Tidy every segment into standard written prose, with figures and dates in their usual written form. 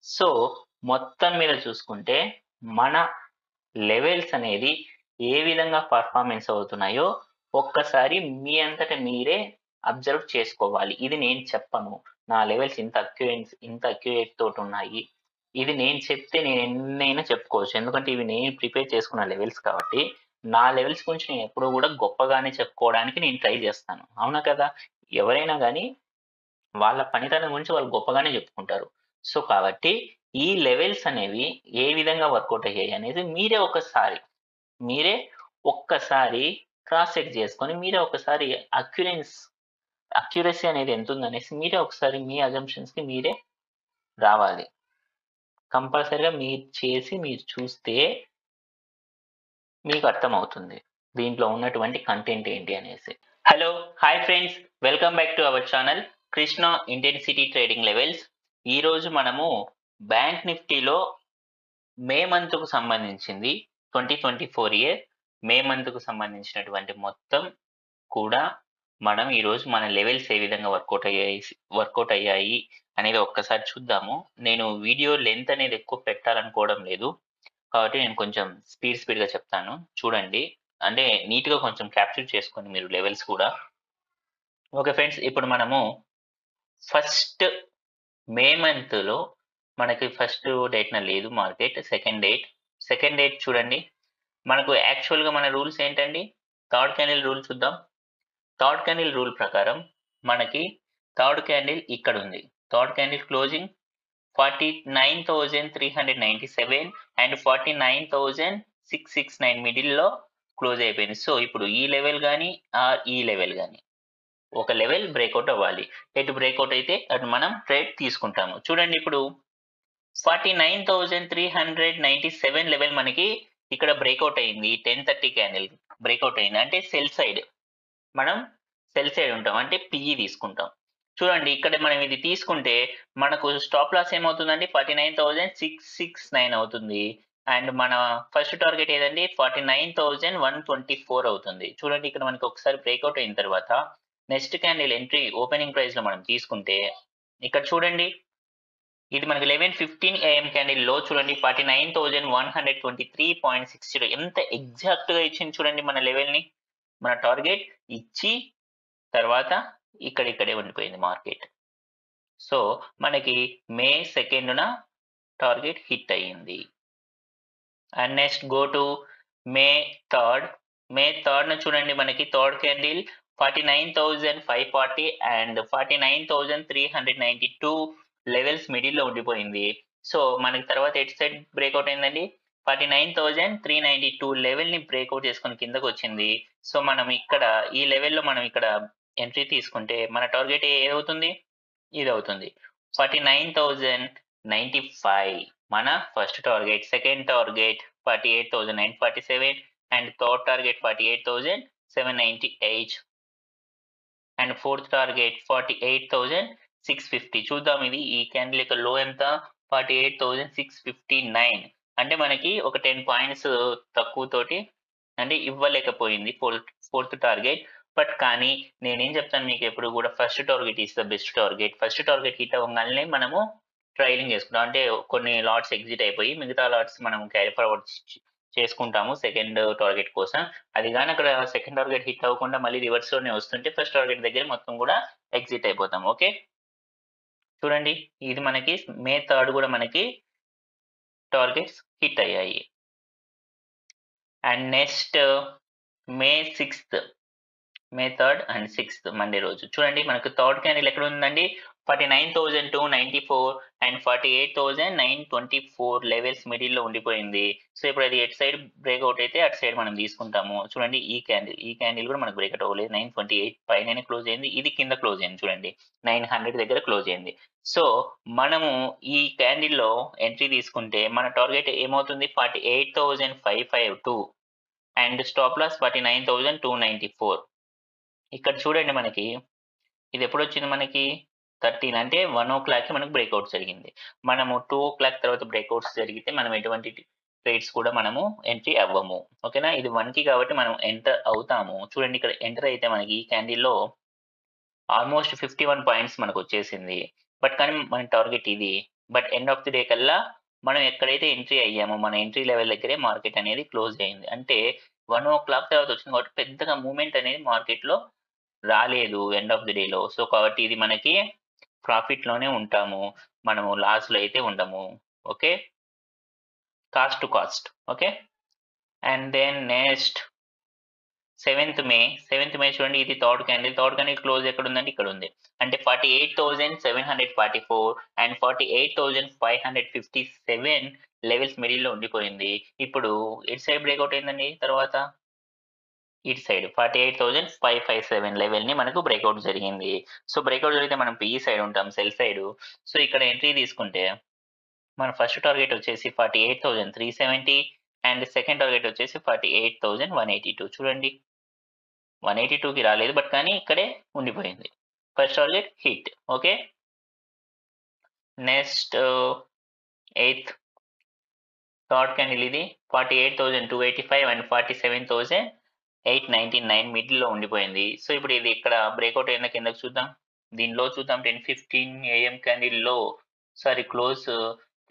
So, మొత్తం మీద చూసుకుంటే మన లెవెల్స్ అనేది ఏ విధంగా పర్ఫార్మెన్స్ అవుతున్నాయో ఒక్కసారి మీ అంతట మీరే అబ్జర్వ్ చేసుకోవాలి. ఇది నేను చెప్పను. నా లెవెల్స్ ఇంత అక్యురేట్ తోటున్నాయి. ఇది నేను చెప్తే నేను ఎన్నైనా చెప్పుకోవచ్చు. ఎందుకంటే ఇవి నేను ప్రిపేర్ చేసుకున్న లెవెల్స్ కాబట్టి, నా లెవెల్స్ గురించి నేను ఎప్పుడూ గూడా గొప్పగానే చెప్పుకోవడానికి నేను ట్రై జేస్తాను. అవునా కదా! ఎవరైనా గాని వాళ్ళ పనితనం గురించి వాళ్ళు గొప్పగానే చెప్పుకుంటారు. సో, కాబట్టి ఈ లెవెల్స్ అనేవి ఏ విధంగా వర్కౌట్ అయ్యాయి అనేది మీరే ఒక్కసారి క్రాస్ చెక్ చేసుకొని, మీరే ఒకసారి అక్యురసీ అనేది ఎంతుందనేసి మీరే ఒకసారి మీ అజంప్షన్స్‌కి మీరే రావాలి. కంపల్సరీగా మీరు చూస్తే మీకు అర్థమవుతుంది. దీంట్లో ఉన్నటువంటి కంటెంట్ ఏంటి అనేసి. Hello! Hi friends! Welcome back to our channel Krishna intensity trading levels. ఈరోజు మనము బ్యాంక్ నిఫ్టీలో మే మంత్‌కు సంబంధించింది 2024 ఇయర్ మే మంత్‌కు సంబంధించినటువంటి మొత్తం కూడా మనం ఈరోజు మన లెవెల్స్ ఏ విధంగా వర్కౌట్ అయ్యాయి అనేది ఒక్కసారి చూద్దాము. నేను వీడియో లెంత్ అనేది ఎక్కువ పెట్టాలనుకోవడం లేదు. కాబట్టి నేను కొంచెం స్పీడ్‌గా చెప్తాను. చూడండి. అంటే నీట్‌గా కొంచెం క్యాప్చర్ చేసుకోండి మీరు లెవెల్స్ కూడా. Okay friends. ఇప్పుడు మనము ఫస్ట్ మే మంత్‌లో మనకి ఫస్ట్ డేట్‌న లేదు మార్కెట్. సెకండ్ డేట్ చూడండి. మనకు యాక్చువల్‌గా మన రూల్స్ ఏంటండి? థర్డ్ క్యాండిల్ రూల్ చూద్దాం. థర్డ్ క్యాండిల్ రూల్ ప్రకారం మనకి థర్డ్ క్యాండిల్ ఇక్కడుంది. థర్డ్ క్యాండిల్ క్లోజింగ్ 49,397 అండ్ 49,669 మిడిల్‌లో క్లోజ్ అయిపోయింది. సో, ఇప్పుడు ఈ లెవెల్ గాని ఈ లెవెల్ గాని ఒక లెవెల్ బ్రేక్‌ఔట్ అవ్వాలి. ఎటు బ్రేక్‌ఔట్ అయితే అటు మనం ట్రేడ్ తీసుకుంటాము. చూడండి ఇప్పుడు 49,397 లెవెల్ మనకి ఇక్కడ బ్రేక్‌ఔట్ అయింది. 10:30 క్యాండిల్ బ్రేక్‌ఔట్ అయింది. అంటే మనం సెల్ సైడ్ ఉంటాం. అంటే పిఈ తీసుకుంటాం. చూడండి ఇక్కడ మనం ఇది తీసుకుంటే మనకు స్టాప్ లాస్ ఏమవుతుందండి 49,669 అవుతుంది. అండ్ మన ఫస్ట్ టార్గెట్ ఏదండి 49,124 అవుతుంది. చూడండి ఇక్కడ మనకి ఒకసారి బ్రేక్‌ఔట్ అయిన తర్వాత నెక్స్ట్ క్యాండిల్ ఎంట్రీ ఓపెనింగ్ ప్రైస్‌లో మనం తీసుకుంటే ఇక్కడ చూడండి ఇది మనకి 11:15 AM క్యాండిల్ లో చూడండి 49,123.60 ఎంత ఎగ్జాక్ట్‌గా ఇచ్చింది చూడండి మన లెవెల్‌ని. మన టార్గెట్ ఇచ్చి తర్వాత ఇక్కడే ఉండిపోయింది మార్కెట్. సో, మనకి మే 2న టార్గెట్ హిట్ అయ్యింది. అండ్ నెక్స్ట్ గో టు మే 3. మే 3న చూడండి మనకి థర్డ్ క్యాండిల్ 49,540 అండ్ 49,392 లెవెల్స్ మిడిల్‌లో ఉండిపోయింది. సో, మనకి తర్వాత ఎటు సైడ్ బ్రేక్‌ఔట్ అయిందండి 49,392 లెవెల్‌ని బ్రేక్‌ఔట్ చేసుకొని కిందకొచ్చింది. సో, మనం ఇక్కడ ఈ లెవెల్‌లో మనం ఇక్కడ ఎంట్రీ తీసుకుంటే మన టార్గెట్ ఏదవుతుంది? ఇదవుతుంది. 49,095 మన first target. Second target 48,947 and third target 48,798 and fourth target 48,650. చూద్దాం ఇది ఈ క్యాండిల్ యొక్క లో ఎంత 48,659. అంటే మనకి ఒక 10 పాయింట్స్ తక్కువతోటి అంటే ఇవ్వలేకపోయింది ఫోర్త్ టార్గెట్. బట్ కానీ నేనేం చెప్తాను మీకు ఎప్పుడు కూడా first target is the best target. First target hit అవ్వగానే మనము ట్రైలింగ్ చేసుకుంటాం. అంటే కొన్ని లాట్స్ ఎగ్జిట్ అయిపోయి మిగతా లాట్స్ మనం క్యారీ ఫార్వర్డ్ చేసుకుంటాము సెకండ్ టార్గెట్ కోసం. అది గాని అక్కడ సెకండ్ టార్గెట్ హిట్ అవ్వకుండా మళ్ళీ రివర్స్ లోనే వస్తుంటే ఫస్ట్ టార్గెట్ దగ్గర మొత్తం కూడా ఎగ్జిట్ అయిపోతాం. ఓకే చూడండి ఇది మనకి మే 3 కూడా మనకి టార్గెట్స్ హిట్ అయ్యాయి. And next May 3 and 6 Monday రోజు చూడండి మనకు థర్డ్ క్యాండిల్ ఎక్కడ ఉందండి 49,294 అండ్ 48,924 లెవెల్స్ మిడిల్‌లో ఉండిపోయింది. సో, ఇప్పుడు అది ఎటు సైడ్ బ్రేక్‌ఔట్ అయితే అటు సైడ్ మనం తీసుకుంటాము. చూడండి ఈ క్యాండిల్ కూడా మనకు బ్రేక్‌ఔట్ అవ్వలేదు. 928 పైననే క్లోజ్ అయింది. ఇది కింద క్లోజ్ అయింది చూడండి. 900 దగ్గర క్లోజ్ అయింది. సో, మనము ఈ క్యాండిల్‌లో ఎంట్రీ తీసుకుంటే మన టార్గెట్ ఏమవుతుంది 48,552 అండ్ స్టాప్ లాస్ 49,294. ఇక్కడ చూడండి మనకి ఇది ఎప్పుడొచ్చింది మనకి 13 అంటే 1:00కి మనకు బ్రేక్‌ఔట్ జరిగింది. మనము 2:00 తర్వాత బ్రేక్‌ఔట్స్ జరిగితే మనం ఎటువంటి ట్రేడ్స్ కూడా మనము ఎంట్రీ అవ్వము. ఓకేనా? ఇది 1కి కాబట్టి మనం ఎంటర్ అవుతాము. చూడండి ఇక్కడ ఎంటర్ అయితే మనకి ఈ క్యాండిల్‌లో ఆల్మోస్ట్ 51 పాయింట్స్ మనకొచ్చేసింది. బట్ కానీ మన టార్గెట్ ఇది. But end of the day కల్లా మనం ఎక్కడైతే ఎంట్రీ అయ్యామో మన ఎంట్రీ లెవెల్ దగ్గరే మార్కెట్ అనేది క్లోజ్ అయింది. అంటే 1:00 తర్వాత వచ్చింది కాబట్టి పెద్దగా మూవ్‌మెంట్ అనేది మార్కెట్‌లో రాలేదు ఎండ్ ఆఫ్ ది డేలో. సో, కాబట్టి ఇది మనకి ప్రాఫిట్‌లోనే ఉంటాము. మనము లాస్‌లో అయితే ఉండము. Okay. Cost to cost. Okay. And then next 7th May చూడండి, ఇది third candle. Third candle close ఎక్కడుందంటే ఇక్కడుంది. అంటే 48,744 అండ్ 48,557 లెవెల్స్ మిడిల్‌లో ఉండిపోయింది. ఇప్పుడు ఎటు సైడ్ బ్రేక్‌ఔట్ అయిందండి తర్వాత? ఇటు సైడ్ 48,557 లెవెల్‌ని మనకు బ్రేక్‌ఔట్ జరిగింది. సో, బ్రేక్‌ఔట్ జరిగితే మనం పీఈ సైడ్ ఉంటాం, సెల్ సైడు. సో, ఇక్కడ ఎంట్రీ తీసుకుంటే మన ఫస్ట్ టార్గెట్ వచ్చేసి 48,370 అండ్ సెకండ్ టార్గెట్ వచ్చేసి 48,182. చూడండి 182కి రాలేదు. బట్ కానీ ఇక్కడే ఉండిపోయింది. First target hit. Okay. Next 8th third candle ఇది 48,285 అండ్ 47,899 మిడిల్‌లో ఉండిపోయింది. సో, ఇప్పుడు ఇది ఇక్కడ బ్రేక్‌ఔట్ అయిందా కిందకి చూద్దాం. దీనిలో చూద్దాం 10:15 AM క్యాండిల్‌లో క్లోజ్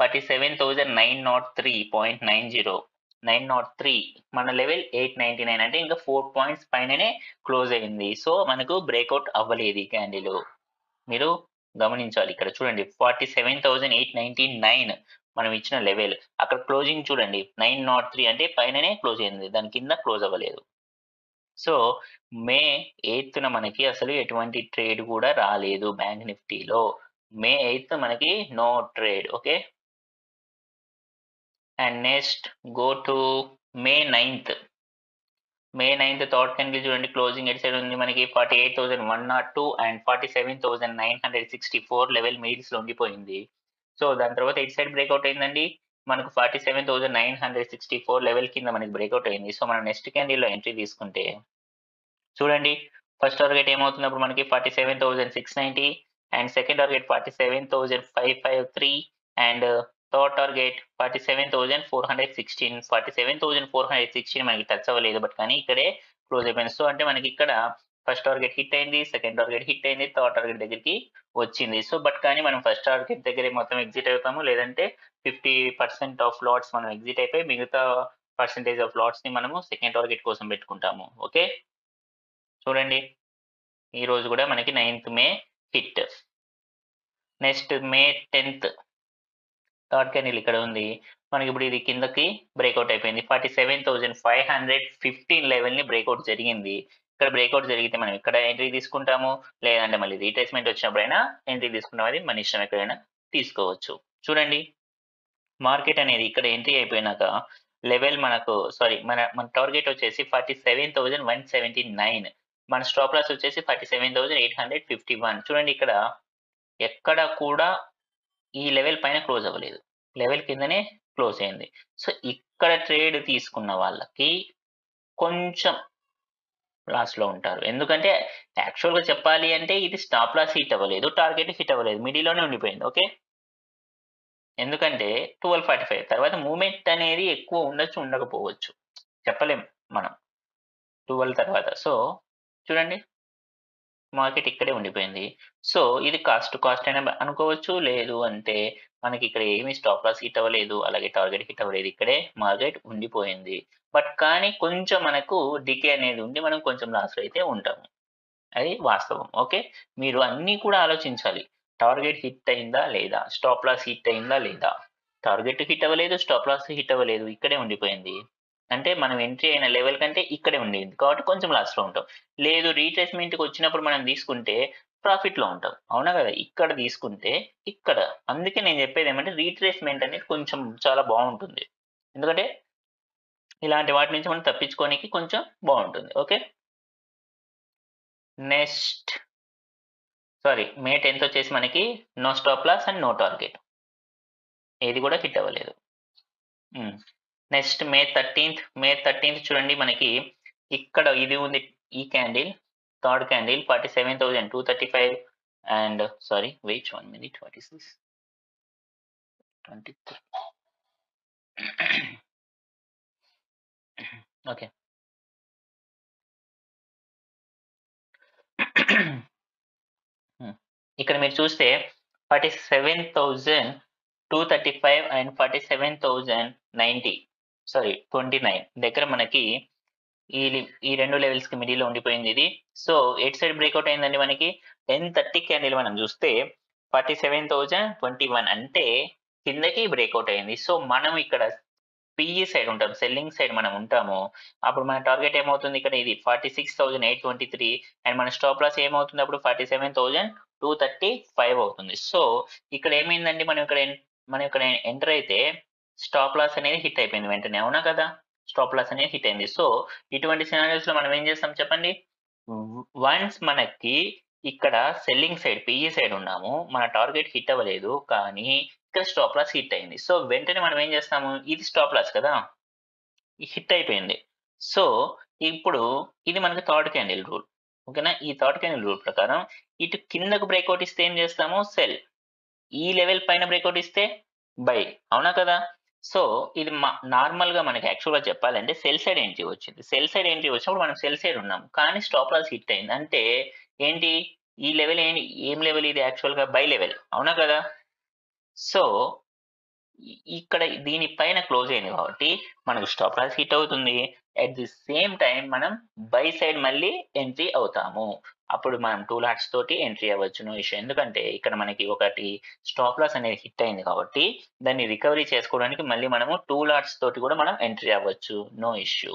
47,903.90. 903 మన లెవెల్ 899 అంటే ఇంకా 4 పాయింట్స్ పైననే క్లోజ్ అయింది. సో, మనకు బ్రేక్‌ఔట్ అవ్వలేదు ఈ క్యాండిల్. మీరు గమనించాలి. ఇక్కడ చూడండి 47,899 మనం ఇచ్చిన లెవెల్. అక్కడ క్లోజింగ్ చూడండి 903 అంటే పైననే క్లోజ్ అయింది. దాని కింద క్లోజ్ అవ్వలేదు. సో, మే 8న మనకి అసలు ఎటువంటి ట్రేడ్ కూడా రాలేదు బ్యాంక్ నిఫ్టీలో. మే 8th మనకి no trade. Okay. And next go to May 9th. May 9th third candle చూడండి క్లోజింగ్ ఎటు సైడ్ ఉంది మనకి 48,102 అండ్ 47,964 లెవెల్ మిడిల్స్‌లో ఉండిపోయింది. సో, దాని తర్వాత ఎటు సైడ్ బ్రేక్‌ఔట్ అయిందండి. మనకు 47,964 లెవెల్ కింద మనకి బ్రేక్‌ఔట్ అయింది. సో, మనం నెక్స్ట్ క్యాండిల్‌లో ఎంట్రీ తీసుకుంటే చూడండి ఫస్ట్ టార్గెట్ ఏమవుతుంది అప్పుడు మనకి 47,690 and second target 47,553 and third target 47,416. 47,416 మనకి టచ్ అవ్వలేదు. బట్ కానీ ఇక్కడే క్లోజ్ అయిపోయింది. సో, అంటే మనకి ఇక్కడ ఫస్ట్ టార్గెట్ హిట్ అయింది. సెకండ్ టార్గెట్ హిట్ అయింది. థర్డ్ టార్గెట్ దగ్గరికి వచ్చింది. సో, బట్ కానీ మనం ఫస్ట్ టార్గెట్ దగ్గరే మొత్తం ఎగ్జిట్ అవుతాము. లేదంటే 50% ఆఫ్ లాట్స్ మనం ఎగ్జిట్ అయిపోయి మిగతా పర్సెంటేజ్ ఆఫ్ లాట్స్‌ని మనము సెకండ్ టార్గెట్ కోసం పెట్టుకుంటాము. ఓకే. చూడండి ఈ రోజు కూడా మనకి 9th మే హిట్. నెక్స్ట్ మే 10th థర్డ్ క్యాండిల్ ఇక్కడ ఉంది. మనకి ఇప్పుడు ఇది కిందకి బ్రేక్‌ఔట్ అయిపోయింది. 47,515 లెవెల్‌ని బ్రేక్‌ఔట్ జరిగింది. ఇక్కడ బ్రేక్‌ఔట్ జరిగితే మనం ఇక్కడ ఎంట్రీ తీసుకుంటాము. లేదంటే మళ్ళీ రీట్రేస్‌మెంట్ వచ్చినప్పుడైనా ఎంట్రీ తీసుకుంటాం. అది మన ఇష్టం ఎక్కడైనా తీసుకోవచ్చు. చూడండి మార్కెట్ అనేది ఇక్కడ ఎంట్రీ అయిపోయినాక లెవెల్ మనకు మన టార్గెట్ వచ్చేసి 47,179. మన స్టాప్ లాస్ వచ్చేసి 47,851. చూడండి ఇక్కడ ఎక్కడ కూడా ఈ లెవెల్ పైన క్లోజ్ అవ్వలేదు. లెవెల్ కిందనే క్లోజ్ అయింది. సో, ఇక్కడ ట్రేడ్ తీసుకున్న వాళ్ళకి కొంచెం లాస్‌లో ఉంటారు. ఎందుకంటే యాక్చువల్‌గా చెప్పాలి అంటే ఇది స్టాప్ లాస్ హిట్ అవ్వలేదు. టార్గెట్ హిట్ అవ్వలేదు. మిడిల్‌లోనే ఉండిపోయింది. ఓకే. ఎందుకంటే 12:45 తర్వాత మూవ్‌మెంట్ అనేది ఎక్కువ ఉండొచ్చు, ఉండకపోవచ్చు. చెప్పలేం మనం 12 తర్వాత. సో, చూడండి మార్కెట్ ఇక్కడే ఉండిపోయింది. సో, ఇది కాస్ట్ టు కాస్ట్ అయినా అనుకోవచ్చు. లేదు అంటే మనకి ఇక్కడ ఏమి స్టాప్ లాస్ హిట్ అవ్వలేదు. అలాగే టార్గెట్ హిట్ అవ్వలేదు. ఇక్కడే మార్కెట్ ఉండిపోయింది. బట్ కానీ కొంచెం మనకు డికే అనేది ఉండి మనం కొంచెం లాస్‌లో అయితే ఉంటాము. అది వాస్తవం. ఓకే. మీరు అన్నీ కూడా ఆలోచించాలి. టార్గెట్ హిట్ అయిందా లేదా? స్టాప్ లాస్ హిట్ అయిందా లేదా? టార్గెట్ హిట్ అవ్వలేదు. స్టాప్ లాస్ హిట్ అవ్వలేదు. ఇక్కడే ఉండిపోయింది. అంటే మనం ఎంట్రీ అయిన లెవెల్ కంటే ఇక్కడే ఉండింది. కాబట్టి కొంచెం లాస్‌లో ఉంటాం. లేదు రీట్రేస్‌మెంట్‌కి వచ్చినప్పుడు మనం తీసుకుంటే ప్రాఫిట్‌లో ఉంటాం. అవునా గదా! ఇక్కడ తీసుకుంటే ఇక్కడ. అందుకే నేను చెప్పేదేమంటే రీట్రేస్‌మెంట్ అనేది కొంచెం చాలా బావుంటుంది. ఎందుకంటే ఇలాంటి వాటి నుంచి మనం తప్పించుకోనికి కొంచెం బావుంటుంది. ఓకే. నెక్స్ట్ మే 10th వచ్చేసి మనకి no stop loss and no target. ఏది కూడా హిట్ అవ్వలేదు. నెక్స్ట్ మే 13th చూడండి మనకి ఇక్కడ ఇది ఉంది. ఈ candle third candle 47,235 and wait 1 minute. What is this? 23. Okay. ఇక్కడ మీరు చూస్తే 235 అండ్ 47,090 29 దగ్గర మనకి ఈ రెండు లెవెల్స్ కి మిడిల్ లో ఉండిపోయింది ఇది. సో ఎట్ సైడ్ బ్రేక్అవుట్ అయిందండి మనకి 10:30 క్యాండిల్ మనం చూస్తే 47,021 అంటే కిందకి బ్రేక్అవుట్ అయింది. సో మనం ఇక్కడ పిఈ సైడ్ ఉంటాం, సెల్లింగ్ సైడ్ మనం ఉంటాము. అప్పుడు మన టార్గెట్ ఏమవుతుంది ఇక్కడ ఇది 46,823 అండ్ మన స్టాప్ లాస్ ఏమవుతుంది అప్పుడు 47,235 అవుతుంది. సో ఇక్కడ ఏమైందండి, మనం ఇక్కడ ఎంటర్ అయితే స్టాప్ లాస్ అనేది హిట్ అయిపోయింది వెంటనే, అవునా కదా? స్టాప్ లాస్ అనేది హిట్ అయింది. సో ఇటువంటి సినారియోస్ లో మనం ఏం చేస్తాం చెప్పండి? వన్స్ మనకి ఇక్కడ సెల్లింగ్ సైడ్ పిఈ సైడ్ ఉన్నాము, మన టార్గెట్ హిట్ అవ్వలేదు, కానీ ఇక్కడ స్టాప్ లాస్ హిట్ అయింది. సో వెంటనే మనం ఏం చేస్తాము, ఇది స్టాప్ లాస్ కదా, హిట్ అయిపోయింది. సో ఇప్పుడు ఇది మనకి థర్డ్ క్యాండిల్ రూల్, ఓకేనా? ఈ థర్డ్ క్యాండిల్ రూల్ ప్రకారం ఇటు కిందకు బ్రేక్అవుట్ ఇస్తే ఏం చేస్తాము, సెల్. ఈ లెవెల్ పైన బ్రేక్అవుట్ ఇస్తే బై, అవునా కదా? సో ఇది నార్మల్ గా మనకి యాక్చువల్ గా చెప్పాలంటే సెల్ సైడ్ ఎంట్రీ వచ్చింది. సెల్ సైడ్ ఎంట్రీ వచ్చినప్పుడు మనం సెల్ సైడ్ ఉన్నాం, కానీ స్టాప్ లాస్ హిట్ అయింది. అంటే ఏంటి, ఈ లెవెల్ ఏం లెవెల్ ఇది, యాక్చువల్ గా బై లెవెల్, అవునా కదా? సో ఇక్కడ దీనిపైన క్లోజ్ అయింది కాబట్టి మనకు స్టాప్ లాస్ హిట్ అవుతుంది. అట్ ది సేమ్ టైం మనం బై సైడ్ మళ్ళీ ఎంట్రీ అవుతాము. అప్పుడు మనం 2 లాట్స్ తోటి ఎంట్రీ అవ్వచ్చు, నో ఇష్యూ. ఎందుకంటే ఇక్కడ మనకి ఒకటి స్టాప్ లాస్ అనేది హిట్ అయింది కాబట్టి దాన్ని రికవరీ చేసుకోవడానికి మళ్ళీ మనము 2 లాట్స్ తోటి కూడా మనం ఎంట్రీ అవ్వచ్చు, నో ఇష్యూ.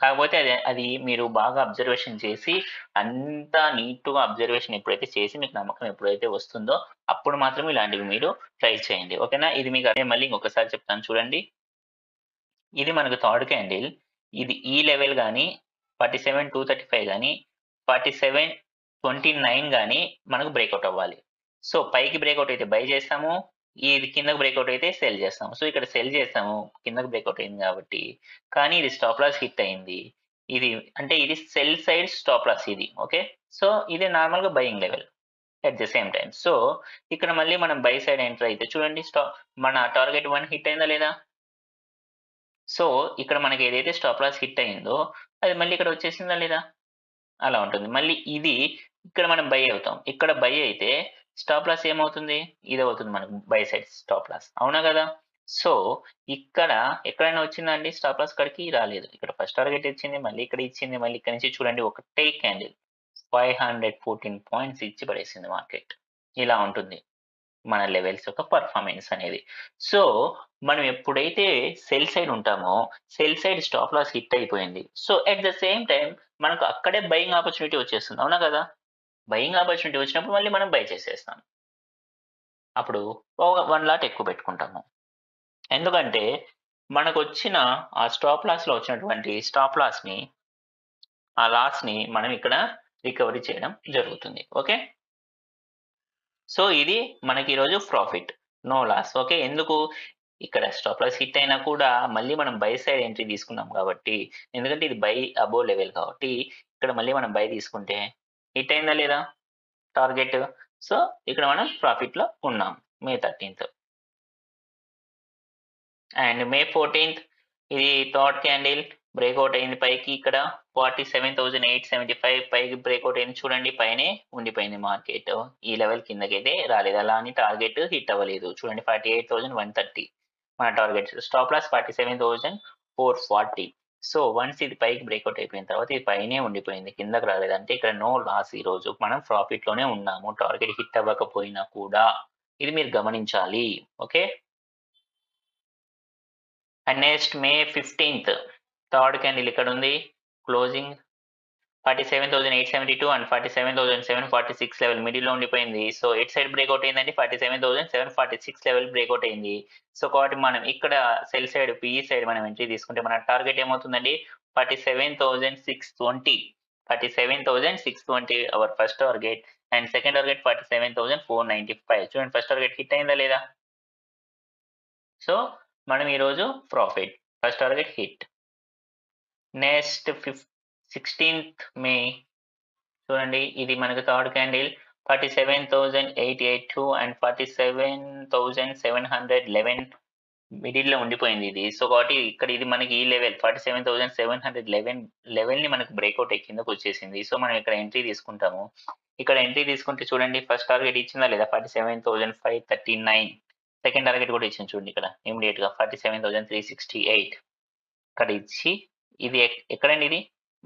కాకపోతే అది మీరు బాగా అబ్జర్వేషన్ చేసి, అంతా నీట్‌గా అబ్జర్వేషన్ ఎప్పుడైతే చేసి మీకు నమ్మకం ఎప్పుడైతే వస్తుందో అప్పుడు మాత్రం ఇలాంటివి మీరు ట్రై చేయండి, ఓకేనా? ఇది మీకు మళ్ళీ ఇంకొకసారి చెప్తాను చూడండి. ఇది మనకు థర్డ్ క్యాండిల్. ఇది ఈ లెవెల్ గాని 47,235 గాని 47,29 గాని మనకు బ్రేక్అవుట్ అవ్వాలి. సో పైకి బ్రేక్అవుట్ అయితే బై చేస్తాము, ఇది కిందకు బ్రేక్అవుట్ అయితే సెల్ చేస్తాము. సో ఇక్కడ సెల్ చేస్తాము, కిందకు బ్రేక్అవుట్ అయింది కాబట్టి. కానీ ఇది స్టాప్ లాస్ హిట్ అయింది. ఇది అంటే ఇది సెల్ సైడ్ స్టాప్ లాస్ ఇది, ఓకే? సో ఇది నార్మల్ గా buying level at the same time. So ఇక్కడ మళ్ళీ మనం బై సైడ్ ఎంటర్ అయితే చూడండి, మన టార్గెట్ 1 హిట్ అయిందా లేదా? సో ఇక్కడ మనకి ఏదైతే స్టాప్ లాస్ హిట్ అయిందో అది మళ్ళీ ఇక్కడ వచ్చేసిందా లేదా? అలా ఉంటుంది. మళ్ళీ ఇది ఇక్కడ మనం బై అవుతాం. ఇక్కడ బై అయితే స్టాప్ లాస్ ఏమవుతుంది, ఇది అవుతుంది మనకు బై సైడ్ స్టాప్ లాస్, అవునా కదా? సో ఇక్కడ ఎక్కడైనా వచ్చిందా అండి స్టాప్ లాస్? ఇక్కడికి రాలేదు. ఇక్కడ ఫస్ట్ టార్గెట్ ఇచ్చింది, మళ్ళీ ఇక్కడ ఇచ్చింది, మళ్ళీ ఇక్కడ నుంచి చూడండి ఒకటే క్యాండిల్ 514 పాయింట్స్ ఇచ్చి పడేసింది మార్కెట్. ఇలా ఉంటుంది మన లెవెల్స్ యొక్క పర్ఫార్మెన్స్ అనేది. సో మనం ఎప్పుడైతే సెల్ సైడ్ ఉంటామో sell side stop loss hit అయిపోయింది. So at the same time మనకు అక్కడే బయింగ్ ఆపర్చునిటీ వచ్చేస్తుంది, అవునా కదా? బయింగ్ ఆపర్చునిటీ వచ్చినప్పుడు మళ్ళీ మనం బై చేసేస్తాం. అప్పుడు 1 లాట్ ఎక్కువ పెట్టుకుంటాము. ఎందుకంటే మనకు వచ్చిన ఆ స్టాప్ లాస్ లో వచ్చినటువంటి స్టాప్ లాస్ ని, ఆ లాస్ ని మనం ఇక్కడ రికవరీ చేయడం జరుగుతుంది, ఓకే? సో ఇది మనకి ఈరోజు ప్రాఫిట్, నో లాస్, ఓకే? ఎందుకు, ఇక్కడ స్టాప్ లాస్ హిట్ అయినా కూడా మళ్ళీ మనం బై సైడ్ ఎంట్రీ తీసుకున్నాం కాబట్టి, ఎందుకంటే ఇది బై అబోవ్ లెవెల్ కాబట్టి ఇక్కడ మళ్ళీ మనం బై తీసుకుంటే హిట్ అయిందా లేదా టార్గెట్? సో ఇక్కడ మనం ప్రాఫిట్ లో ఉన్నాం. మే 13th అండ్ మే 14th ఇది థర్డ్ క్యాండిల్ బ్రేక్అవుట్ అయింది పైకి. ఇక్కడ 47,875 పైకి బ్రేక్అవుట్ అయింది చూడండి, పైనే ఉండిపోయింది మార్కెట్. ఈ లెవెల్ కిందకైతే రాలేదు, అలా అని టార్గెట్ హిట్ అవ్వలేదు. చూడండి 48,130 మన target. Stop loss 47,440. So once ఇది పైకి బ్రేక్అవుట్ అయిపోయిన తర్వాత ఇది పైనే ఉండిపోయింది, కిందకు రాలేదు. అంటే ఇక్కడ నో లాస్, ఈ రోజు మనం ప్రాఫిట్ లోనే ఉన్నాము, టార్గెట్ హిట్ అవ్వకపోయినా కూడా. ఇది మీరు గమనించాలి, okay? And next May 15th third candle ఇక్కడ ఉంది, క్లోజింగ్ 47,872 అండ్ 47,746 లెవెల్ మిడిల్ లో ఉండిపోయింది. సో ఎట్ సైడ్ బ్రేక్అవుట్ అయిందండి, 47,746 లెవెల్ బ్రేక్అవుట్ అయింది. సో కాబట్టి మనం ఇక్కడ సెల్ సైడ్ పిఈ సైడ్ మనం ఎంట్రీ తీసుకుంటే మన టార్గెట్ ఏమవుతుందండి, 47,620. 47,620 our first target and second target 47,495. చూడండి ఫస్ట్ టార్గెట్ హిట్ అయిందా లేదా? సో మనం ఈరోజు profit, first target hit. Next 16th మే చూడండి, ఇది మనకు థర్డ్ క్యాండిల్ 47,882 అండ్ 47,711 మిడిల్ లో ఉండిపోయింది ఇది. సో కాబట్టి ఇక్కడ ఇది మనకి ఈ లెవెల్ 47,711 లెవెల్ ని మనకు బ్రేక్అవుట్ కిందకు వచ్చేసింది. సో మనం ఇక్కడ ఎంట్రీ తీసుకుంటాము. ఇక్కడ ఎంట్రీ తీసుకుంటే చూడండి ఫస్ట్ టార్గెట్ ఇచ్చిందా లేదా, 47,539. సెకండ్ టార్గెట్ కూడా ఇచ్చింది చూడండి ఇక్కడ ఇమీడియట్ గా 47,368 ఇక్కడ ఇచ్చి ఇది ఎక్కడండి ఇది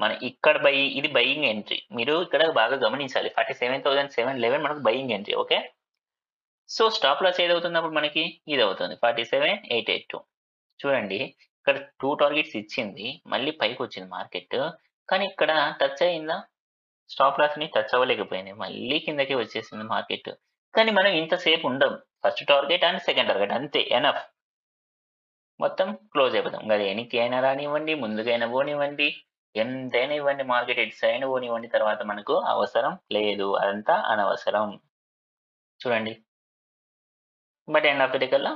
మన ఇక్కడ ఇది బయింగ్ ఎంట్రీ. మీరు ఇక్కడ బాగా గమనించాలి 47,711 మనకు buying entry. Okay, so stop loss ఏదవుతుంది అప్పుడు మనకి ఇది అవుతుంది 47,882. చూడండి ఇక్కడ 2 టార్గెట్స్ ఇచ్చింది, మళ్ళీ పైకి వచ్చింది మార్కెట్, కానీ ఇక్కడ టచ్ అయిందా? స్టాప్ లాస్ ని టచ్ అవ్వలేకపోయింది, మళ్ళీ కిందకి వచ్చేసింది మార్కెట్. కానీ మనం ఇంతసేపు ఉండం, first target and second target అంతే ఎనఫ్, మొత్తం క్లోజ్ అయిపోతాం. అది వెనక్కి అయినా రానివ్వండి, ముందుకైనా పోనివ్వండి, ఎంతైనా ఇవ్వండి, మార్కెట్ ఎటు సైడ్ పోనివ్వండి, తర్వాత మనకు అవసరం లేదు, అదంతా అనవసరం. చూడండి but end of the day కల్లా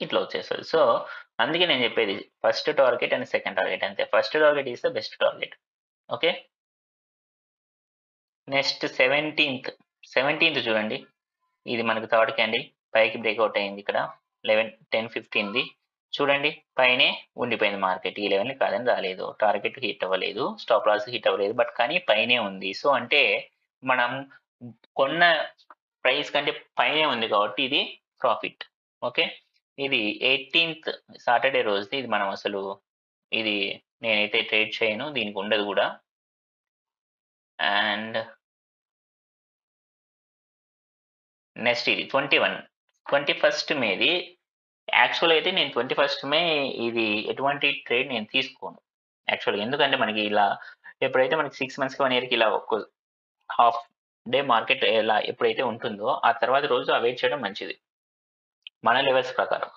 ఇట్లా వచ్చేస్తుంది. సో అందుకే నేను చెప్పేది first target and second target అంతే. First target is the best target. Okay, next 17th చూడండి, ఇది మనకు థర్డ్ క్యాండిల్ పైకి బ్రేక్అవుట్ అయింది ఇక్కడ 10:15 చూడండి, పైనే ఉండిపోయింది మార్కెట్. ఈ లెవెల్ని కాదని రాలేదు, టార్గెట్ హిట్ అవ్వలేదు, స్టాప్ లాస్ హిట్ అవ్వలేదు, బట్ కానీ పైనే ఉంది. సో అంటే మనం కొన్న ప్రైస్ కంటే పైనే ఉంది కాబట్టి ఇది ప్రాఫిట్. ఓకే, ఇది 18th సాటర్డే రోజుది, ఇది మనం అసలు ఇది నేనైతే ట్రేడ్ చేయను, దీనికి ఉండదు కూడా. అండ్ నెక్స్ట్ ఇది 21st మేది. యాక్చువల్ అయితే నేను 21st మే ఇది ఎటువంటి ట్రేడ్ నేను తీసుకోను యాక్చువల్గా, ఎందుకంటే మనకి ఇలా ఎప్పుడైతే మనకి 6 monthsకి 1 yearకి ఇలా ఒక హాఫ్ డే మార్కెట్ ఎలా ఎప్పుడైతే ఉంటుందో ఆ తర్వాత రోజు అవాయిడ్ చేయడం మంచిది మన లెవెల్స్ ప్రకారం.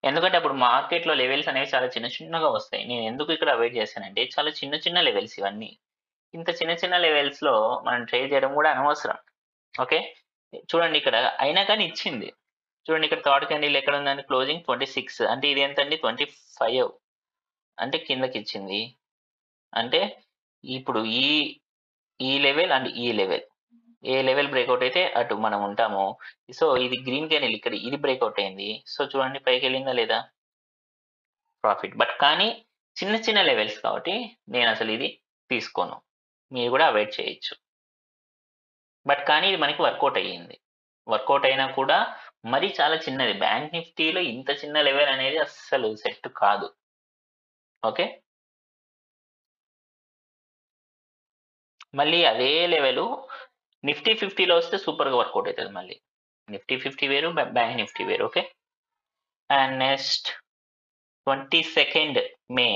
ఎందుకంటే అప్పుడు మార్కెట్లో లెవెల్స్ అనేవి చాలా చిన్నగా వస్తాయి. నేను ఎందుకు ఇక్కడ అవాయిడ్ చేశానంటే చాలా చిన్న లెవెల్స్ ఇవన్నీ, ఇంత చిన్న లెవెల్స్లో మనం ట్రేడ్ చేయడం కూడా అనవసరం. ఓకే, చూడండి ఇక్కడ అయినా కానీ ఇచ్చింది. చూడండి ఇక్కడ థర్డ్ క్యాండిల్ ఎక్కడ ఉందండి, క్లోజింగ్ 26, అంటే ఇది ఎంతండి 25, అంటే కిందకి ఇచ్చింది. అంటే ఇప్పుడు ఈ లెవెల్ అండ్ ఈ లెవెల్, ఏ లెవెల్ బ్రేక్అవుట్ అయితే అటు మనం ఉంటాము. సో ఇది గ్రీన్ క్యాండిల్ ఇక్కడ ఇది బ్రేక్అవుట్ అయింది. సో చూడండి పైకి వెళ్ళిందా లేదా, ప్రాఫిట్. బట్ కానీ చిన్న లెవెల్స్ కాబట్టి నేను అసలు ఇది తీసుకోను, మీరు కూడా అవాయిడ్ చేయొచ్చు. బట్ కానీ ఇది మనకి వర్కౌట్ అయ్యింది. వర్కౌట్ అయినా కూడా మరి చాలా చిన్నది, బ్యాంక్ నిఫ్టీలో ఇంత చిన్న లెవెల్ అనేది అస్సలు సెట్ కాదు. ఓకే, మళ్ళీ అదే లెవెల్ నిఫ్టీ 50లో వస్తే సూపర్గా వర్కౌట్ అవుతుంది. మళ్ళీ నిఫ్టీ 50 వేరు, బ్యాంక్ నిఫ్టీ వేరు. Okay, and next 22nd May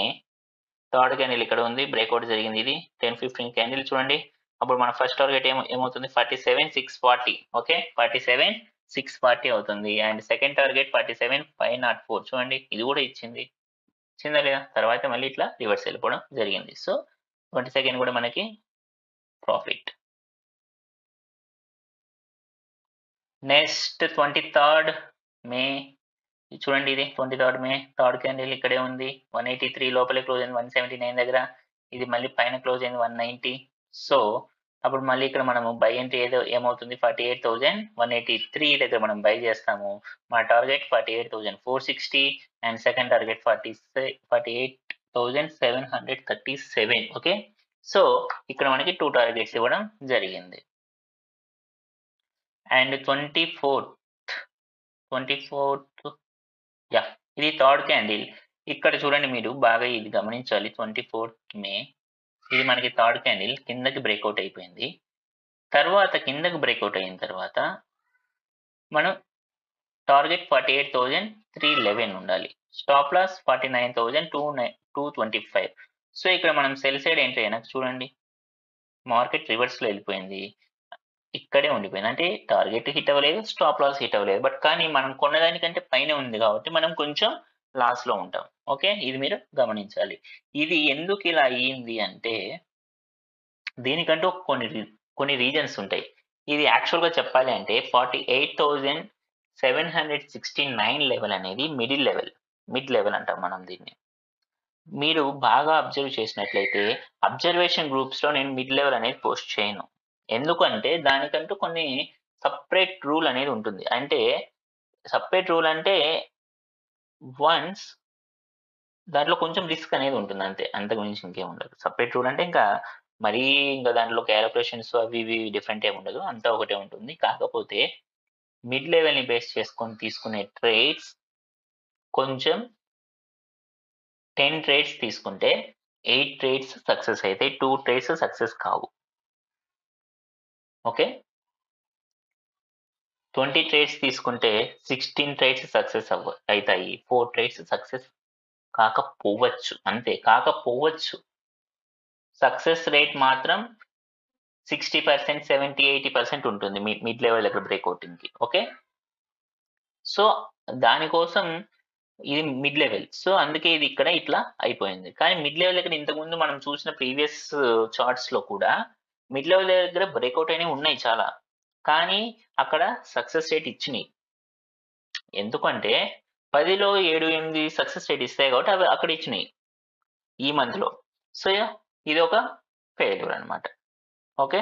third candle ఇక్కడ ఉంది, బ్రేక్అవుట్ జరిగింది. ఇది 10-15 క్యాండిల్ చూడండి. అప్పుడు మన ఫస్ట్ టార్గెట్ ఏమవుతుంది 47,640. ఓకే, 47,640 అవుతుంది. And second target 47,504. చూడండి ఇది కూడా ఇచ్చింది లేదా, తర్వాత మళ్ళీ ఇట్లా రివర్స్ వెళ్ళిపోవడం జరిగింది. సో 22nd కూడా మనకి ప్రాఫిట్. నెక్స్ట్ 23rd మే చూడండి, ఇది 23rd మే థర్డ్ క్యాండిల్ ఇక్కడే ఉంది, 183 లోపలే క్లోజ్ అయింది, 179 దగ్గర. ఇది మళ్ళీ పైన క్లోజ్ అయింది 190. సో అప్పుడు మళ్ళీ ఇక్కడ మనము బై ఎంట్రీ ఏమవుతుంది 48,183 దగ్గర మనం బై చేస్తాము. మా target 48,460 and second target 48,737. Okay, so ఇక్కడ మనకి 2 టార్గెట్స్ ఇవ్వడం జరిగింది. అండ్ 24th యా ఇది థర్డ్ క్యాండిల్ ఇక్కడ చూడండి, మీరు బాగా ఇది గమనించాలి. 24th మే ఇది మనకి థర్డ్ క్యాండిల్ కిందకి బ్రేక్అవుట్ అయిపోయింది. తర్వాత కిందకి బ్రేక్అవుట్ అయిన తర్వాత మనం టార్గెట్ 48,311 ఉండాలి, స్టాప్ లాస్ 49,225. సో ఇక్కడ మనం సెల్ సైడ్ ఎంట్రీ అయినా చూడండి మార్కెట్ రివర్స్లో వెళ్ళిపోయింది, ఇక్కడే ఉండిపోయింది. అంటే టార్గెట్ హిట్ అవ్వలేదు, స్టాప్ లాస్ హిట్ అవ్వలేదు, బట్ కానీ మనం కొన్నదానికంటే పైన ఉంది కాబట్టి మనం కొంచెం లాస్లో ఉంటాం. ఓకే, ఇది మీరు గమనించాలి. ఇది ఎందుకు ఇలా అయ్యింది అంటే దీనికంటూ కొన్ని రీజన్స్ ఉంటాయి. ఇది యాక్చువల్గా చెప్పాలి అంటే 48,769 లెవెల్ అనేది మిడ్ లెవెల్ అంటాం మనం దీన్ని. మీరు బాగా అబ్జర్వ్ చేసినట్లయితే అబ్జర్వేషన్ గ్రూప్స్లో నేను మిడ్ లెవెల్ అనేది పోస్ట్ చేయను, ఎందుకంటే దానికంటూ కొన్ని సపరేట్ రూల్ అనేది ఉంటుంది. అంటే సపరేట్ రూల్ అంటే వన్స్ దాంట్లో కొంచెం రిస్క్ అనేది ఉంటుంది అంతే, అంతకు మించి ఇంకేం ఉండదు. సపరేట్ రూల్ అంటే ఇంకా మరీ ఇంకా దాంట్లో క్యాలిక్యులేషన్స్ అవి ఇవి డిఫరెంట్ ఏమి ఉండదు, అంతా ఒకటే ఉంటుంది. కాకపోతే మిడ్ లెవెల్ని బేస్ చేసుకొని తీసుకునే ట్రేడ్స్ కొంచెం 10 ట్రేడ్స్ తీసుకుంటే 8 ట్రేడ్స్ సక్సెస్ అయితే 2 ట్రేడ్స్ సక్సెస్ కావు. ఓకే, 20 ట్రేడ్స్ తీసుకుంటే 16 ట్రేడ్స్ సక్సెస్ అవుతాయి, 4 ట్రేడ్స్ సక్సెస్ కాకపోవచ్చు, అంతే, కాకపోవచ్చు. సక్సెస్ రేట్ మాత్రం 60%, 70, 80% ఉంటుంది మిడ్ లెవెల్ దగ్గర బ్రేక్అవుటింగ్కి. ఓకే, సో దానికోసం ఇది మిడ్ లెవెల్, సో అందుకే ఇది ఇక్కడ ఇట్లా అయిపోయింది. కానీ మిడ్ లెవెల్ దగ్గర ఇంతకుముందు మనం చూసిన ప్రీవియస్ చార్ట్స్ లో కూడా మిడ్ లెవెల్ దగ్గర బ్రేక్అవుట్ అయినవి ఉన్నాయి చాలా, కానీ అక్కడ సక్సెస్ రేట్ ఇచ్చినాయి. ఎందుకంటే 10లో 7, 8 సక్సెస్ రేట్ ఇస్తాయి కాబట్టి అవి అక్కడ ఇచ్చినాయి ఈ మంత్ లో. సో ఇది ఒక ఫెయిల్యూర్ అనమాట. ఓకే,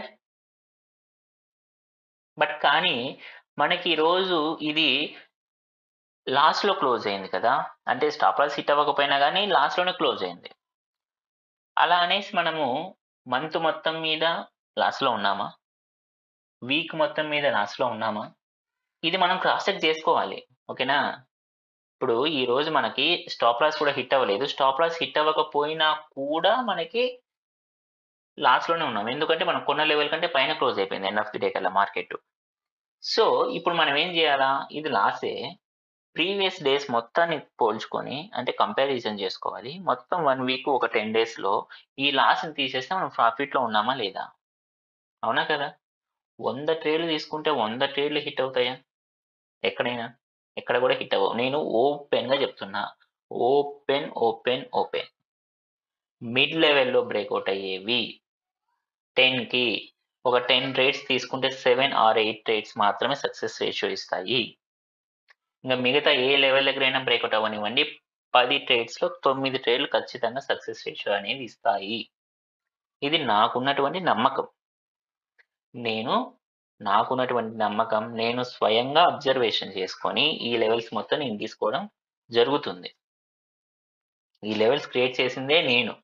బట్ కానీ మనకి ఈరోజు ఇది లాస్ట్ లో క్లోజ్ అయింది కదా, అంటే స్టాప్ లాస్ హిట్ అవ్వకపోయినా కానీ లాస్ట్ లోనే క్లోజ్ అయింది. అలా అనేసి మనము మంత్ మొత్తం మీద లాస్ లో ఉన్నామా, వీక్ మొత్తం మీద లాస్ లో ఉన్నామా, ఇది మనం క్రాస్ చెక్ చేసుకోవాలి. ఓకేనా, ఇప్పుడు ఈ రోజు మనకి స్టాప్ లాస్ కూడా హిట్ అవ్వలేదు, స్టాప్ లాస్ హిట్ అవ్వకపోయినా కూడా మనకి లాస్ లోనే ఉన్నాం, ఎందుకంటే మనం కొన్న లెవెల్ కంటే పైన క్లోజ్ అయిపోయింది ఎండ్ ఆఫ్ ది డే కల్లా మార్కెట్. సో ఇప్పుడు మనం ఏం చేయాలా, ఇది లాసే, ప్రీవియస్ డేస్ మొత్తాన్ని పోల్చుకొని అంటే కంపారిజన్ చేసుకోవాలి. మొత్తం 1 వీక్ ఒక 10 డేస్లో ఈ లాస్ని తీసేస్తే మనం ప్రాఫిట్లో ఉన్నామా లేదా, అవునా కదా. 100 ట్రేడ్లు తీసుకుంటే 100 ట్రేడ్లు హిట్ అవుతాయా, ఎక్కడైనా ఎక్కడ కూడా హిట్ అవ్వవు. నేను ఓపెన్గా చెప్తున్నా, ఓపెన్ ఓపెన్ ఓపెన్ మిడ్ లెవెల్లో బ్రేక్అవుట్ అయ్యేవి 10కి ఒక 10 ట్రేడ్స్ తీసుకుంటే 7 or 8 ట్రేడ్స్ మాత్రమే సక్సెస్ రేషియో ఇస్తాయి. ఇంకా మిగతా ఏ లెవెల్ దగ్గరైనా బ్రేక్అవుట్ అవ్వనివ్వండి, 10 ట్రేడ్స్లో 9 ట్రేడ్లు ఖచ్చితంగా సక్సెస్ రేషియో అనేది ఇస్తాయి. ఇది నాకున్నటువంటి నమ్మకం, నేను స్వయంగా అబ్జర్వేషన్ చేసుకొని ఈ లెవెల్స్ మొత్తం నేను తీసుకోవడం జరుగుతుంది. ఈ లెవెల్స్ క్రియేట్ చేసిందే నేను.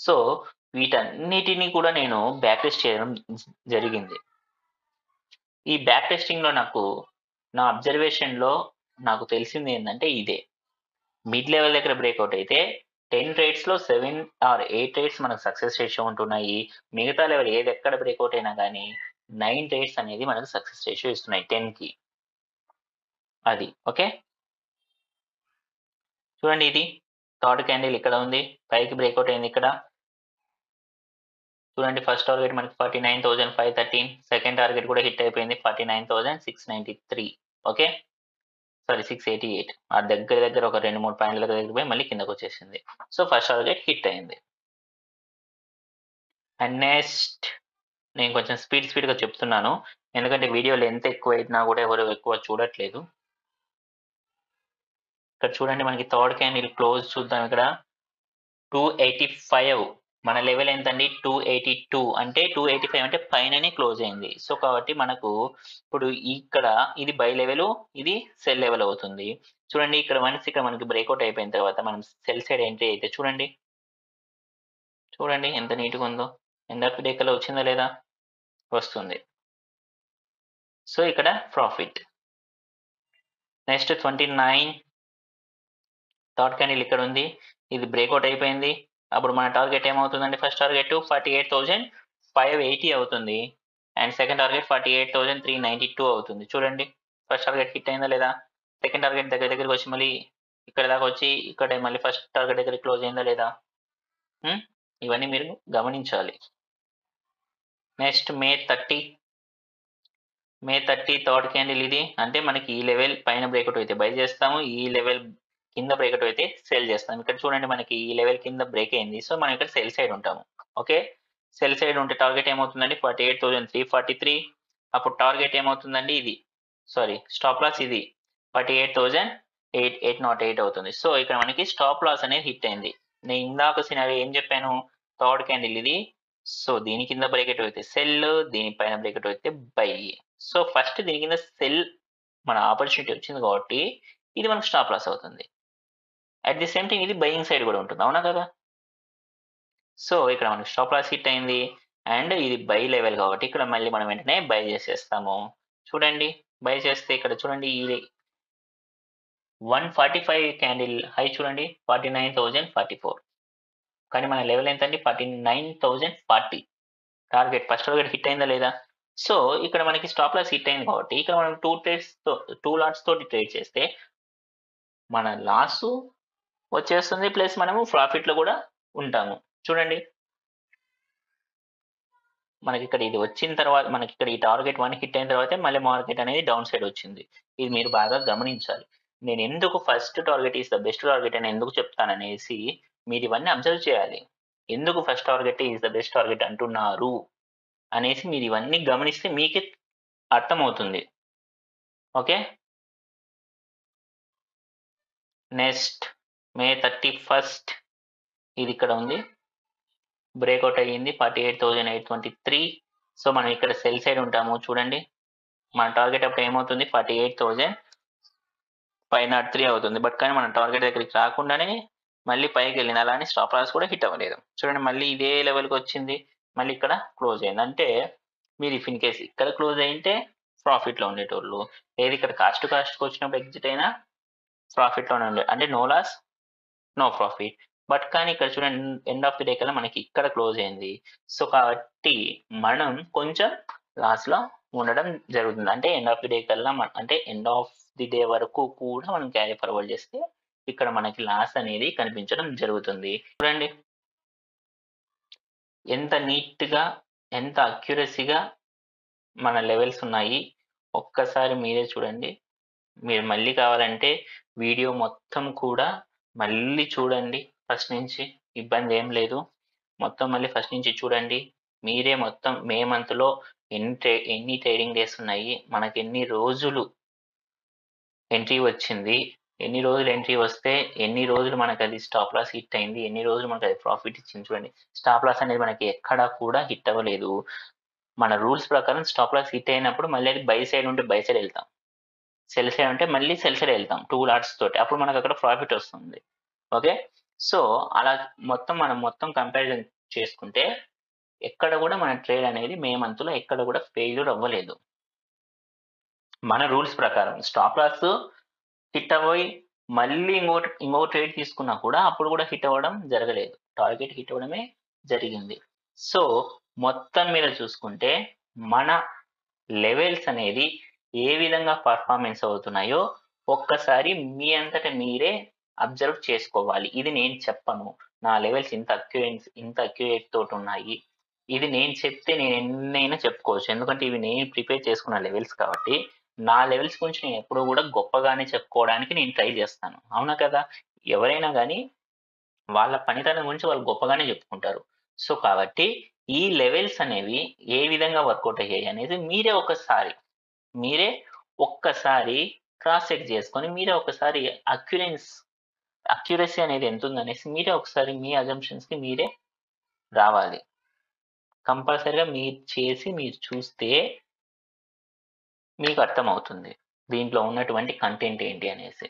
సో వీటన్నిటిని కూడా నేను బ్యాక్ టెస్ట్ చేయడం జరిగింది. ఈ బ్యాక్ టెస్టింగ్లో నా అబ్జర్వేషన్లో నాకు తెలిసింది ఏంటంటే ఇదే, మిడ్ లెవెల్ దగ్గర బ్రేక్అవుట్ అయితే 10 ట్రేడ్స్లో 7 or 8 ట్రేడ్స్ మనకు సక్సెస్ రేషియో ఉంటున్నాయి. మిగతా లెవెల్ ఏది ఎక్కడ బ్రేక్అవుట్ అయినా కానీ 9 ట్రేడ్స్ అనేది మనకు సక్సెస్ రేషియో ఇస్తున్నాయి 10కి. అది ఓకే, చూడండి ఇది థర్డ్ క్యాండిల్ ఇక్కడ ఉంది, పైకి బ్రేక్అవుట్ అయింది ఇక్కడ. చూడండి ఫస్ట్ టార్గెట్ మనకి 49,513, సెకండ్ టార్గెట్ కూడా హిట్ అయిపోయింది 49,693. ఓకే, సారీ 688, ఆ దగ్గర ఒక 2-3 పాయింట్ల దగ్గర పోయి మళ్ళీ కిందకు వచ్చేసింది. సో ఫస్ట్ టార్గెట్ హిట్ అయింది. అండ్ నెక్స్ట్ నేను కొంచెం స్పీడ్గా చెప్తున్నాను, ఎందుకంటే వీడియో లెంత్ ఎక్కువ అయినా కూడా ఎవరు ఎక్కువ చూడట్లేదు. ఇక్కడ చూడండి మనకి థర్డ్ క్యాండిల్ క్లోజ్ చూద్దాం. ఇక్కడ 285, మన లెవెల్ ఎంతండి 282, అంటే 285 అంటే పైననే క్లోజ్ అయింది. సో కాబట్టి మనకు ఇప్పుడు ఇక్కడ ఇది బై లెవెల్, ఇది సెల్ లెవెల్ అవుతుంది. చూడండి ఇక్కడ మనకి బ్రేక్అవుట్ అయిపోయిన తర్వాత మనం సెల్ సైడ్ ఎంట్రీ అయితే చూడండి ఎంత నీట్గా ఉందో, ఎండ్ ఆఫ్ ది డే కల్లా వచ్చిందా లేదా, వస్తుంది. సో ఇక్కడ ప్రాఫిట్. నెక్స్ట్ 29, థర్డ్ క్యాండిల్ ఇక్కడ ఉంది, ఇది బ్రేక్అవుట్ అయిపోయింది. అప్పుడు మన టార్గెట్ ఏమవుతుందండి, ఫస్ట్ టార్గెట్ 48,580 అవుతుంది, అండ్ సెకండ్ టార్గెట్ 48,392 అవుతుంది. చూడండి ఫస్ట్ టార్గెట్ హిట్ అయిందా లేదా, సెకండ్ టార్గెట్ దగ్గరికి వచ్చి మళ్ళీ ఇక్కడ దాకా వచ్చి ఇక్కడ మళ్ళీ ఫస్ట్ టార్గెట్ దగ్గర క్లోజ్ అయిందా లేదా, ఇవన్నీ మీరు గమనించాలి. నెక్స్ట్ మే 30, థర్డ్ క్యాండిల్ ఇది, అంటే మనకి ఈ లెవెల్ పైన బ్రేక్అవుట్ అయితే బై చేస్తాము, ఈ లెవెల్ కింద బ్రేక్అవుట్ అయితే సెల్ చేస్తాం. ఇక్కడ చూడండి మనకి ఈ లెవెల్ కింద బ్రేక్ అయింది, సో మనం ఇక్కడ సెల్ సైడ్ ఉంటాము. ఓకే, సెల్ సైడ్ ఉంటే టార్గెట్ ఏమవుతుందండి 48,343, అప్పుడు టార్గెట్ ఏమవుతుందండి ఇది, సారీ స్టాప్ లాస్ ఇది 48,808 అవుతుంది. సో ఇక్కడ మనకి స్టాప్ లాస్ అనేది హిట్ అయింది. నేను ఇందాక సినారియో ఏం చెప్పాను, థర్డ్ క్యాండిల్ ఇది, సో దీని కింద బ్రేక్అవుట్ అయితే సెల్, దీనిపైన బ్రేక్అవుట్ అయితే బై. సో ఫస్ట్ దీని కింద సెల్ మన ఆపర్చునిటీ వచ్చింది కాబట్టి ఇది మనకు స్టాప్ లాస్ అవుతుంది. అట్ ది సేమ్ టైం ఇది బయింగ్ సైడ్ కూడా ఉంటుంది, అవునా కదా. సో ఇక్కడ మనకి స్టాప్ లాస్ హిట్ అయింది, అండ్ ఇది బై లెవెల్ కాబట్టి ఇక్కడ మళ్ళీ మనం వెంటనే బై చేసేస్తాము. చూడండి బై చేస్తే ఇక్కడ చూడండి ఈ 145 క్యాండిల్ హై చూడండి 49,044. కానీ మన లెవెల్ ఎంత అండి 49,040. టార్గెట్ ఫస్ట్ టార్గెట్ హిట్ అయిందా లేదా? సో ఇక్కడ మనకి స్టాప్ లాస్ హిట్ అయింది కాబట్టి ఇక్కడ మనం 2 లాట్స్ తోటి ట్రేడ్ చేస్తే మన లాస్ వచ్చేస్తుంది, ప్లస్ మనము ప్రాఫిట్ లో కూడా ఉంటాము. చూడండి మనకి ఇక్కడ ఇది వచ్చిన తర్వాత మనకి ఇక్కడ ఈ టార్గెట్ 1 హిట్ అయిన తర్వాత మళ్ళీ మార్కెట్ అనేది డౌన్ సైడ్ వచ్చింది. ఇది మీరు బాగా గమనించాలి. నేను ఎందుకు first target is the best target అని ఎందుకు చెప్తాననేసి మీరు ఇవన్నీ అబ్జర్వ్ చేయాలి. ఎందుకు first target is the best target అంటున్నారు అనేసి మీరు ఇవన్నీ గమనిస్తే మీకే అర్థమవుతుంది. ఓకే, నెక్స్ట్ మే 31st ఇది ఇక్కడ ఉంది, బ్రేక్అవుట్ అయ్యింది 48,823. సో మనం ఇక్కడ సెల్ సైడ్ ఉంటాము. చూడండి మన టార్గెట్ అప్పుడు ఏమవుతుంది 48,503 అవుతుంది. బట్ కానీ మన టార్గెట్ దగ్గరికి రాకుండానే మళ్ళీ పైకి వెళ్ళింది. అలానే స్టాప్ లాస్ కూడా హిట్ అవ్వలేదు. చూడండి మళ్ళీ ఇదే లెవెల్కి వచ్చింది, మళ్ళీ ఇక్కడ క్లోజ్ అయింది. అంటే మీరు ఇఫ్ ఇన్ కేస్ ఇక్కడ క్లోజ్ అయింటే ప్రాఫిట్లో ఉండేటోళ్ళు, ఏది ఇక్కడ కాస్ట్కి వచ్చినప్పుడు ఎగ్జిట్ అయినా ప్రాఫిట్లోనే ఉండే, అంటే no loss no profit. But కానీ ఇక్కడ చూడండి ఎండ్ ఆఫ్ ది డే కల్లా మనకి ఇక్కడ క్లోజ్ అయింది. సో కాబట్టి మనం కొంచెం లాస్లో ఉండడం జరుగుతుంది. అంటే ఎండ్ ఆఫ్ ది డే కల్లా అంటే ఎండ్ ఆఫ్ ది డే వరకు కూడా మనం క్యారీ ఫార్వర్డ్ చేస్తే ఇక్కడ మనకి లాస్ అనేది కనిపించడం జరుగుతుంది. చూడండి ఎంత నీట్గా ఎంత అక్యురసీగా మన లెవెల్స్ ఉన్నాయి. ఒక్కసారి మీరే చూడండి. మీరు మళ్ళీ కావాలంటే వీడియో మొత్తం కూడా మళ్ళీ చూడండి ఫస్ట్ నుంచి, ఇబ్బంది ఏం లేదు. మొత్తం మళ్ళీ ఫస్ట్ నుంచి చూడండి. మీరే మొత్తం మే మంత్లో ఎన్ని ట్రేడింగ్ డేస్ ఉన్నాయి, మనకి ఎన్ని రోజులు ఎంట్రీ వచ్చింది, ఎన్ని రోజులు ఎంట్రీ వస్తే ఎన్ని రోజులు మనకు అది స్టాప్ లాస్ హిట్ అయింది, ఎన్ని రోజులు మనకు అది ప్రాఫిట్ ఇచ్చింది. చూడండి స్టాప్ లాస్ అనేది మనకి ఎక్కడా కూడా హిట్ అవ్వలేదు. మన రూల్స్ ప్రకారం స్టాప్ లాస్ హిట్ అయినప్పుడు మళ్ళీ అది బై సైడ్ ఉంటే బై సైడ్ వెళ్తాం, సెల్ సైడ్ ఉంటే మళ్ళీ సెల్ సైడ్ వెళ్తాం 2 లాట్స్ తోటి, అప్పుడు మనకు అక్కడ ప్రాఫిట్ వస్తుంది. ఓకే, సో అలా మనం మొత్తం కంపారిజన్ చేసుకుంటే ఎక్కడ కూడా మన ట్రేడ్ అనేది మే మంత్లో ఎక్కడ కూడా ఫెయిల్యూర్ అవ్వలేదు. మన రూల్స్ ప్రకారం స్టాప్ లాస్ హిట్ అవ్వి మళ్ళీ ఇంకో ట్రేడ్ తీసుకున్నా కూడా అప్పుడు కూడా హిట్ అవ్వడం జరగలేదు, టార్గెట్ హిట్ అవ్వడమే జరిగింది. సో మొత్తం మీద చూసుకుంటే మన లెవెల్స్ అనేది ఏ విధంగా పర్ఫార్మెన్స్ అవుతున్నాయో ఒక్కసారి మీ అంతటా మీరే అబ్జర్వ్ చేసుకోవాలి. ఇది నేను చెప్పను, నా లెవెల్స్ ఇంత అక్యురేట్ తోటి ఉన్నాయి, ఇది నేను చెప్తే నేను ఎన్నైనా చెప్పుకోవచ్చు. ఎందుకంటే ఇవి నేను ప్రిపేర్ చేసుకున్న లెవెల్స్ కాబట్టి నా లెవెల్స్ గురించి నేను ఎప్పుడూ కూడా గొప్పగానే చెప్పుకోవడానికి నేను ట్రై చేస్తాను. అవునా కదా? ఎవరైనా కానీ వాళ్ళ పనితనం గురించి వాళ్ళు గొప్పగానే చెప్పుకుంటారు. సో కాబట్టి ఈ లెవెల్స్ అనేవి ఏ విధంగా వర్కౌట్ అయ్యాయి అనేది మీరే ఒక్కసారి క్రాస్ చెక్ చేసుకొని మీరే ఒకసారి అక్యురసీ అనేది ఎంత ఉందనేసి మీరే ఒకసారి మీ అజంప్షన్స్కి మీరే రావాలి. కంపల్సరిగా మీరు చూస్తే మీకు అర్థమవుతుంది దీంట్లో ఉన్నటువంటి కంటెంట్ ఏంటి అనేసి.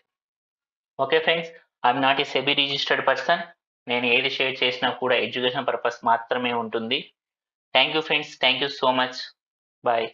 Okay friends, I'm not a SEBI registered person. నేను ఏది షేర్ చేసినా కూడా ఎడ్యుకేషన్ పర్పస్ మాత్రమే ఉంటుంది. Thank you friends, thank you so much, bye.